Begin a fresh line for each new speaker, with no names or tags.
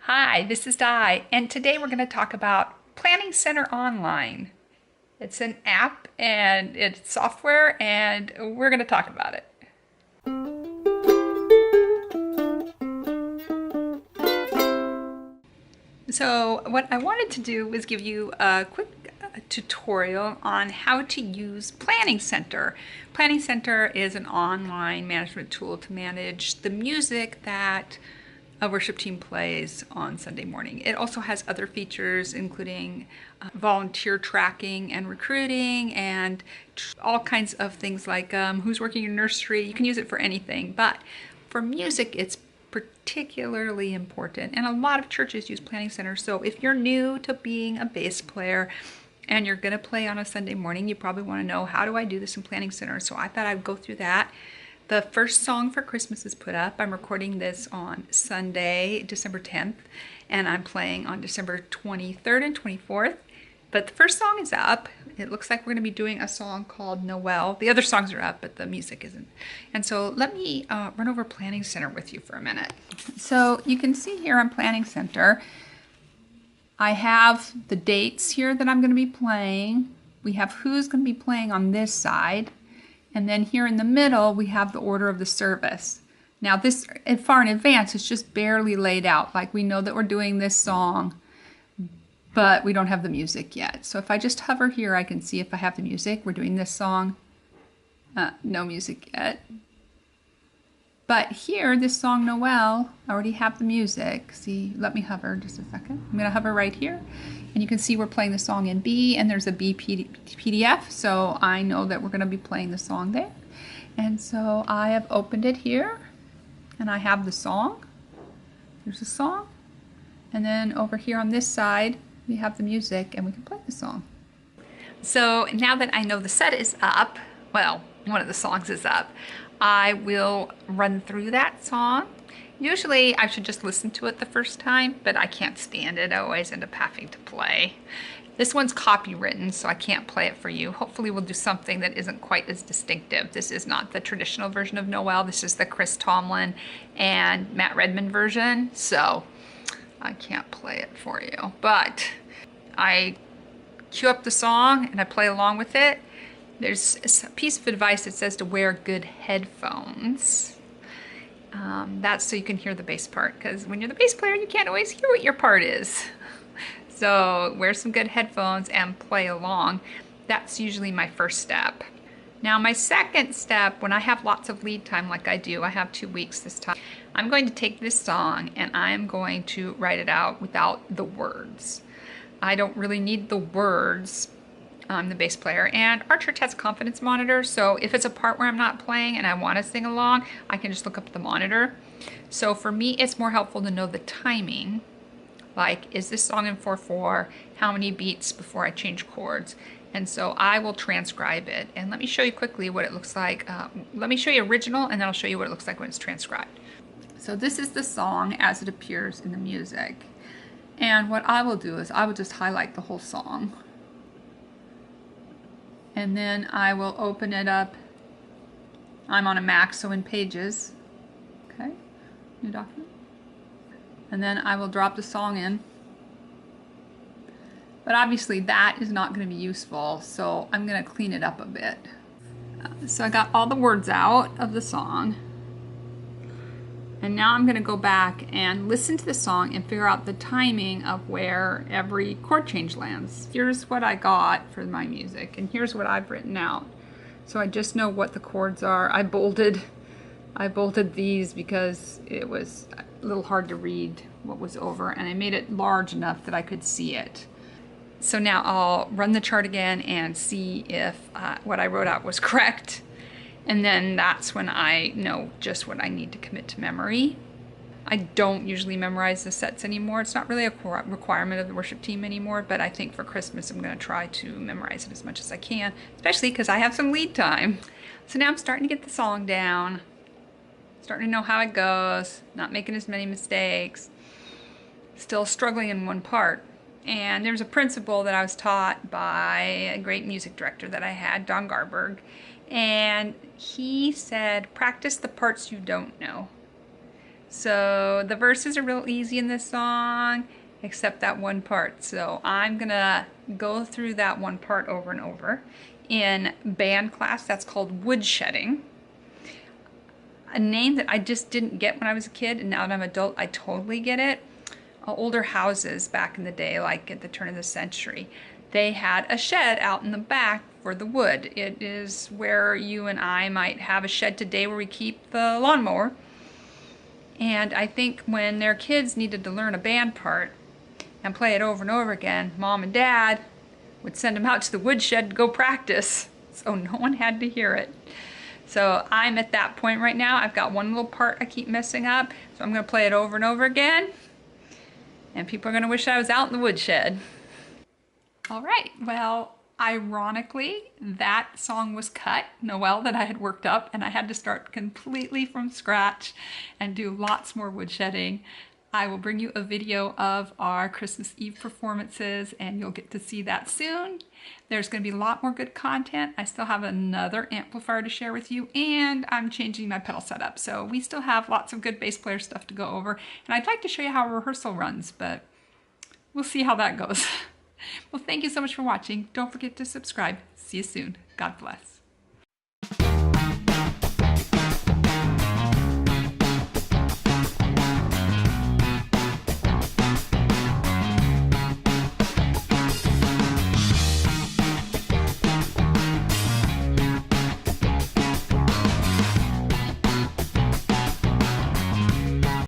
Hi, this is Di, and today we're going to talk about Planning Center Online. It's an app and it's software, and we're going to talk about it. So, what I wanted to do was give you a quick tutorial on how to use Planning Center. Planning Center is an online management tool to manage the music that a worship team plays on Sunday morning. It also has other features, including volunteer tracking and recruiting and all kinds of things like who's working in nursery. You can use it for anything, but for music, it's particularly important. And a lot of churches use Planning Center. So if you're new to being a bass player and you're going to play on a Sunday morning, you probably want to know, how do I do this in Planning Center? So I thought I'd go through that. The first song for Christmas is put up. I'm recording this on Sunday, December 10th, and I'm playing on December 23rd and 24th. But the first song is up. It looks like we're going to be doing a song called Noel. The other songs are up, but the music isn't. And so let me run over Planning Center with you for a minute. So you can see here on Planning Center, I have the dates here that I'm going to be playing. We have who's going to be playing on this side. And then here in the middle, we have the order of the service. Now this, far in advance, it's just barely laid out. Like we know that we're doing this song, but we don't have the music yet. So if I just hover here, I can see if I have the music. We're doing this song. No music yet. But here, this song, Noel, I already have the music. See, let me hover just a second. I'm going to hover right here. And you can see we're playing the song in B, and there's a B PDF. So I know that we're going to be playing the song there. And so I have opened it here, and I have the song. There's the song. And then over here on this side, we have the music, and we can play the song. So now that I know the set is up, well, one of the songs is up, I will run through that song. Usually I should just listen to it the first time, but I can't stand it. I always end up having to play. This one's copywritten, so I can't play it for you. Hopefully we'll do something that isn't quite as distinctive. This is not the traditional version of Noel. This is the Chris Tomlin and Matt Redman version, so I can't play it for you. But I cue up the song and I play along with it. There's a piece of advice that says to wear good headphones. That's so you can hear the bass part, because when you're the bass player, you can't always hear what your part is. So wear some good headphones and play along. That's usually my first step. Now my second step, when I have lots of lead time like I do, I have 2 weeks this time, I'm going to take this song and I'm going to write it out without the words. I don't really need the words. I'm the bass player, and our church has a confidence monitor, so if it's a part where I'm not playing and I want to sing along, I can just look up the monitor. So for me, it's more helpful to know the timing. Like, is this song in 4/4? How many beats before I change chords? And so I will transcribe it. And let me show you quickly what it looks like. Let me show you original, and then I'll show you what it looks like when it's transcribed. So this is the song as it appears in the music. And what I will do is I will just highlight the whole song. And then I will open it up. I'm on a Mac, so in Pages. Okay, new document. And then I will drop the song in. But obviously that is not going to be useful, so I'm going to clean it up a bit. So I got all the words out of the song. And now I'm going to go back and listen to the song and figure out the timing of where every chord change lands. Here's what I got for my music, and here's what I've written out. So I just know what the chords are. I bolded these because it was a little hard to read what was over, and I made it large enough that I could see it. So now I'll run the chart again and see if what I wrote out was correct. And then that's when I know just what I need to commit to memory. I don't usually memorize the sets anymore. It's not really a requirement of the worship team anymore, but I think for Christmas I'm going to try to memorize it as much as I can, especially because I have some lead time. So now I'm starting to get the song down, starting to know how it goes, not making as many mistakes, still struggling in one part. And there's a principle that I was taught by a great music director that I had, Don Garberg, and he said, practice the parts you don't know. So the verses are real easy in this song, except that one part. So I'm gonna go through that one part over and over. In band class, that's called woodshedding. A name that I just didn't get when I was a kid, and now that I'm an adult, I totally get it. Older houses back in the day, like at the turn of the century, they had a shed out in the back for the wood. It is where you and I might have a shed today where we keep the lawnmower. And I think when their kids needed to learn a band part and play it over and over again, mom and dad would send them out to the woodshed to go practice, so no one had to hear it. So I'm at that point right now. I've got one little part I keep messing up, so I'm going to play it over and over again, and people are going to wish I was out in the woodshed. All right, well, ironically, that song was cut, Noel, that I had worked up, and I had to start completely from scratch and do lots more woodshedding. I will bring you a video of our Christmas Eve performances, and you'll get to see that soon. There's going to be a lot more good content. I still have another amplifier to share with you, and I'm changing my pedal setup. So we still have lots of good bass player stuff to go over, and I'd like to show you how rehearsal runs, but we'll see how that goes. Well, thank you so much for watching. Don't forget to subscribe. See you soon. God bless.